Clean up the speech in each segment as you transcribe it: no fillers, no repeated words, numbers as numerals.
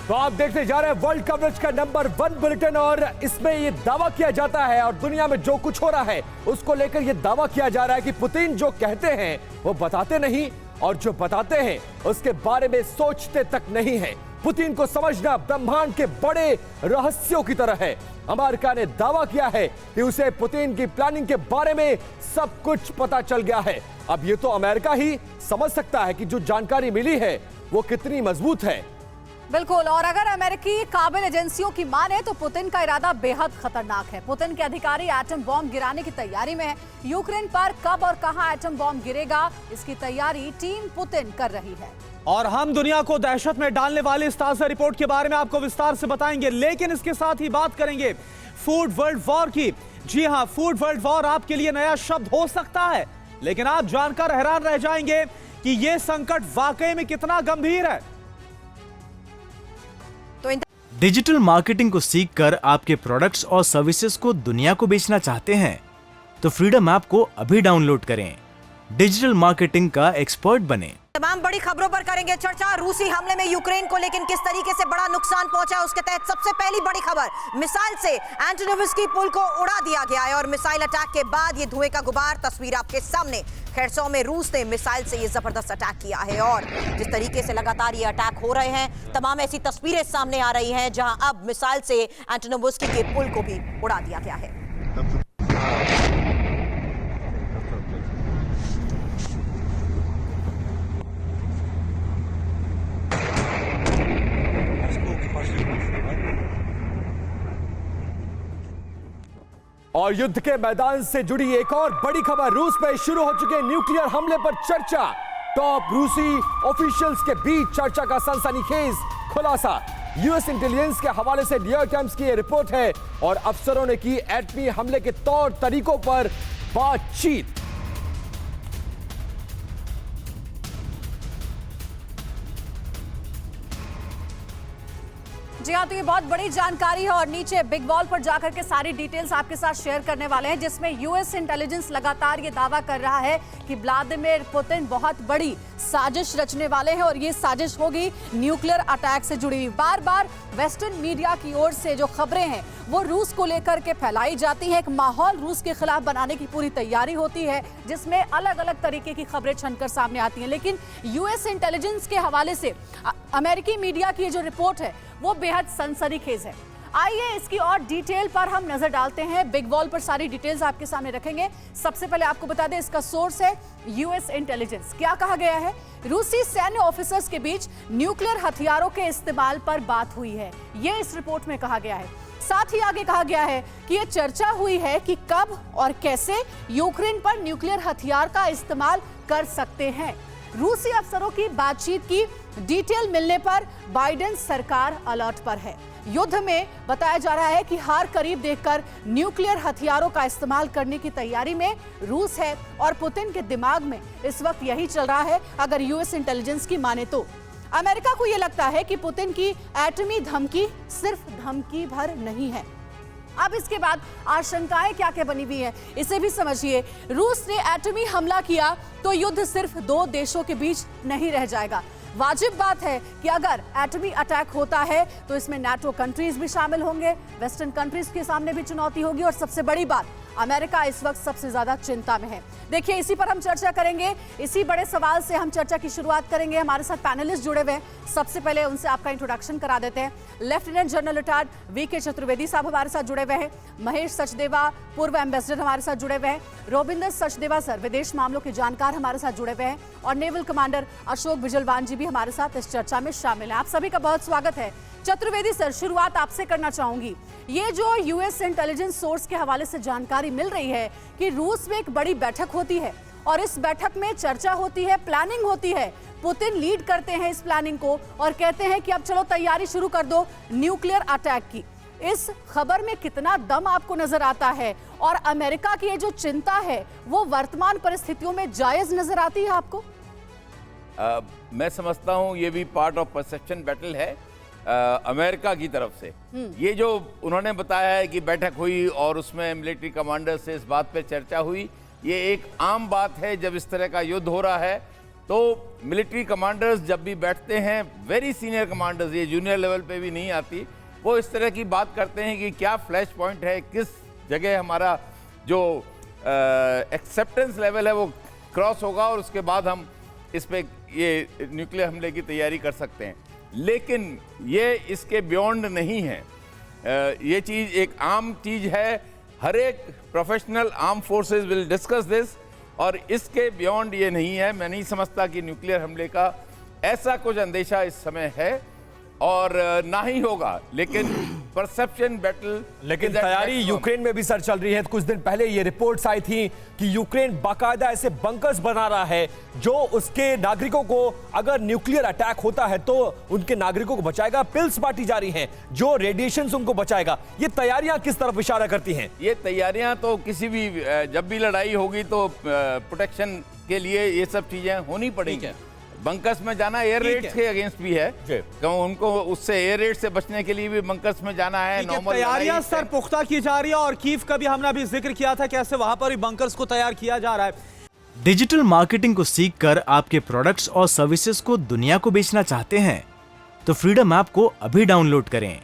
तो आप देखते जा रहे हैं वर्ल्ड कवरेज का नंबर 1 बुलेटिन और इसमें ये दावा किया जाता है और दुनिया में जो कुछ हो रहा है उसको लेकर ये दावा किया जा रहा है कि पुतिन जो कहते हैं वो बताते नहीं और जो बताते हैं उसके बारे में सोचते तक नहीं है। पुतिन को समझना ब्रह्मांड के बड़े रहस्यों की तरह है। अमेरिका ने दावा किया है कि उसे पुतिन की प्लानिंग के बारे में सब कुछ पता चल गया है। अब ये तो अमेरिका ही समझ सकता है कि जो जानकारी मिली है वो कितनी मजबूत है। बिल्कुल, और अगर अमेरिकी काबिल एजेंसियों की माने तो पुतिन का इरादा बेहद खतरनाक है। पुतिन के अधिकारी एटम बॉम्ब गिराने की तैयारी में है। यूक्रेन पर कब और कहां एटम बॉम्ब गिरेगा इसकी तैयारी टीम पुतिन कर रही है। और हम दुनिया को दहशत में डालने वाली इस ताजा रिपोर्ट के बारे में आपको विस्तार से बताएंगे, लेकिन इसके साथ ही बात करेंगे फूड वर्ल्ड वॉर की। जी हां, फूड वर्ल्ड वॉर आपके लिए नया शब्द हो सकता है, लेकिन आप जानकर हैरान रह जाएंगे कि यह संकट वाकई में कितना गंभीर है। डिजिटल मार्केटिंग को सीखकर आपके प्रोडक्ट्स और सर्विसेज को दुनिया को बेचना चाहते हैं तो फ्रीडम ऐप को अभी डाउनलोड करें। डिजिटल मार्केटिंग का एक्सपर्ट बने। तमाम बड़ी खबरों पर करेंगे चर्चा। रूसी हमले में यूक्रेन को लेकिन किस तरीके से बड़ा नुकसान पहुंचा उसके तहत सबसे पहली बड़ी खबर, मिसाइल से एंटोनोवस्की पुल को उड़ा दिया गया है और मिसाइल अटैक के बाद ये धुएं का गुबार, तस्वीर आपके सामने। खेरसो में रूस ने मिसाइल से ये जबरदस्त अटैक किया है और जिस तरीके से लगातार ये अटैक हो रहे हैं, तमाम ऐसी तस्वीरें सामने आ रही हैं जहां अब मिसाइल से एंटोनोवस्की के पुल को भी उड़ा दिया गया है। और युद्ध के मैदान से जुड़ी एक और बड़ी खबर, रूस में शुरू हो चुके न्यूक्लियर हमले पर चर्चा। टॉप रूसी ऑफिशियल्स के बीच चर्चा का सनसनीखेज खुलासा। यूएस इंटेलिजेंस के हवाले से न्यूयॉर्क टाइम्स की यह रिपोर्ट है और अफसरों ने की एटमी हमले के तौर तरीकों पर बातचीत। जी हाँ, तो ये बहुत बड़ी जानकारी है और नीचे बिग वॉल पर जाकर के सारी डिटेल्स आपके साथ शेयर करने वाले हैं, जिसमें यूएस इंटेलिजेंस लगातार ये दावा कर रहा है कि व्लादिमीर पुतिन बहुत बड़ी साजिश रचने वाले हैं और ये साजिश होगी न्यूक्लियर अटैक से जुड़ी हुई। बार बार वेस्टर्न मीडिया की ओर से जो खबरें हैं वो रूस को लेकर के फैलाई जाती हैं। एक माहौल रूस के खिलाफ बनाने की पूरी तैयारी होती है जिसमें अलग अलग तरीके की खबरें छनकर सामने आती हैं, लेकिन यूएस इंटेलिजेंस के हवाले से अमेरिकी मीडिया की जो रिपोर्ट है वो बेहद सनसनीखेज है। आइए इसकी और डिटेल पर हम नजर डालते हैं। बिग वॉल पर सारी डिटेल्स आपके सामने रखेंगे। सबसे पहले आपको बता दें इसका सोर्स है यूएस इंटेलिजेंस। क्या कहा गया है? रूसी सैन्य ऑफिसर्स के बीच न्यूक्लियर हथियारों के इस्तेमाल पर बात हुई है, ये इस रिपोर्ट में कहा गया है। साथ ही आगे कहा गया है कि यह चर्चा हुई है कि कब और कैसे यूक्रेन पर न्यूक्लियर हथियार का इस्तेमाल कर सकते हैं। रूसी अफसरों की बातचीत की डिटेल मिलने पर बाइडेन सरकार अलर्ट पर है। युद्ध में बताया जा रहा है कि हार करीब देखकर न्यूक्लियर हथियारों का इस्तेमाल करने की तैयारी में रूस है और पुतिन के दिमाग में इस वक्त यही चल रहा है, अगर यूएस इंटेलिजेंस की माने तो। अमेरिका को यह लगता है कि पुतिन की एटमी धमकी सिर्फ धमकी भर नहीं है। अब इसके बाद आशंकाएं क्या क्या बनी हुई है इसे भी समझिए। रूस ने एटमी हमला किया तो युद्ध सिर्फ 2 देशों के बीच नहीं रह जाएगा। वाजिब बात है कि अगर एटमी अटैक होता है तो इसमें नाटो कंट्रीज भी शामिल होंगे, वेस्टर्न कंट्रीज के सामने भी चुनौती होगी और सबसे बड़ी बात, अमेरिका इस वक्त सबसे ज्यादा चिंता में है। देखिए, इसी पर हम चर्चा करेंगे। इसी बड़े सवाल से हम चर्चा की शुरुआत करेंगे। हमारे साथ पैनलिस्ट जुड़े हुए हैं, सबसे पहले उनसे आपका इंट्रोडक्शन करा देते हैं। Lieutenant general retired VK Chaturvedi साहब हमारे साथ जुड़े हुए हैं। महेश सचदेवा पूर्व एम्बेसडर हमारे साथ जुड़े हुए हैं। रोबिंदर सचदेवा सर विदेश मामलों के जानकार हमारे साथ जुड़े हुए हैं और नेवल कमांडर अशोक बिजलवान जी भी हमारे साथ इस चर्चा में शामिल हैं। आप सभी का बहुत स्वागत है। चतुर्वेदी सर, शुरुआत आपसे करना चाहूंगी। ये जो यूएस इंटेलिजेंस सोर्स के हवाले से जानकारी मिल रही है कि रूस में एक बड़ी बैठक होती है और इस बैठक में चर्चा होती है, प्लानिंग होती है, पुतिन लीड करते हैं इस प्लानिंग को और कहते हैं कि अब चलो तैयारी शुरू कर दो न्यूक्लियर अटैक की। इस खबर में कितना दम आपको नजर आता है और अमेरिका की ये जो चिंता है वो वर्तमान परिस्थितियों में जायज नजर आती है आपको? मैं समझता हूँ ये भी पार्ट ऑफ परसेप्शन बैटल है अमेरिका की तरफ से। ये जो उन्होंने बताया है कि बैठक हुई और उसमें मिलिट्री कमांडर से इस बात पे चर्चा हुई, ये एक आम बात है जब इस तरह का युद्ध हो रहा है तो मिलिट्री कमांडर्स जब भी बैठते हैं, वेरी सीनियर कमांडर्स, ये जूनियर लेवल पे भी नहीं आती, वो इस तरह की बात करते हैं कि क्या फ्लैश पॉइंट है, किस जगह हमारा जो एक्सेप्टेंस लेवल है वो क्रॉस होगा और उसके बाद हम इस पे ये न्यूक्लियर हमले की तैयारी कर सकते हैं। लेकिन ये इसके बियॉन्ड नहीं है। ये चीज़ एक आम चीज़ है, हर एक professional arm forces will discuss this, और इसके बियॉन्ड ये नहीं है। मैं नहीं समझता कि न्यूक्लियर हमले का ऐसा कुछ अंदेशा इस समय है और ना ही होगा, लेकिन परसेप्शन बैटल। लेकिन तैयारी यूक्रेन में भी सर चल रही है। कुछ दिन पहले ये रिपोर्ट्स आई थी कि यूक्रेन बाकायदा ऐसे बंकर्स बना रहा है जो उसके नागरिकों को, अगर न्यूक्लियर अटैक होता है तो उनके नागरिकों को बचाएगा। पिल्स बांटी जा रही हैं जो रेडिएशन से उनको बचाएगा। ये तैयारियां किस तरफ इशारा करती हैं? ये तैयारियां तो किसी भी जब भी लड़ाई होगी तो प्रोटेक्शन के लिए ये सब चीजें होनी पड़ेंगी। बंकर्स में जाना एयर रेड्स के अगेंस्ट भी है, उनको उससे एयर रेड से बचने के लिए भी बंकर्स में जाना है। तैयारियां सर पुख्ता की जा रही है और कीव का भी हमने अभी जिक्र किया था, कैसे वहां पर भी बंकर्स को तैयार किया जा रहा है। डिजिटल मार्केटिंग को सीखकर आपके प्रोडक्ट्स और सर्विसेज को दुनिया को बेचना चाहते हैं तो फ्रीडम ऐप को अभी डाउनलोड करें।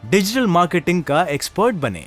डिजिटल मार्केटिंग का एक्सपर्ट बनें।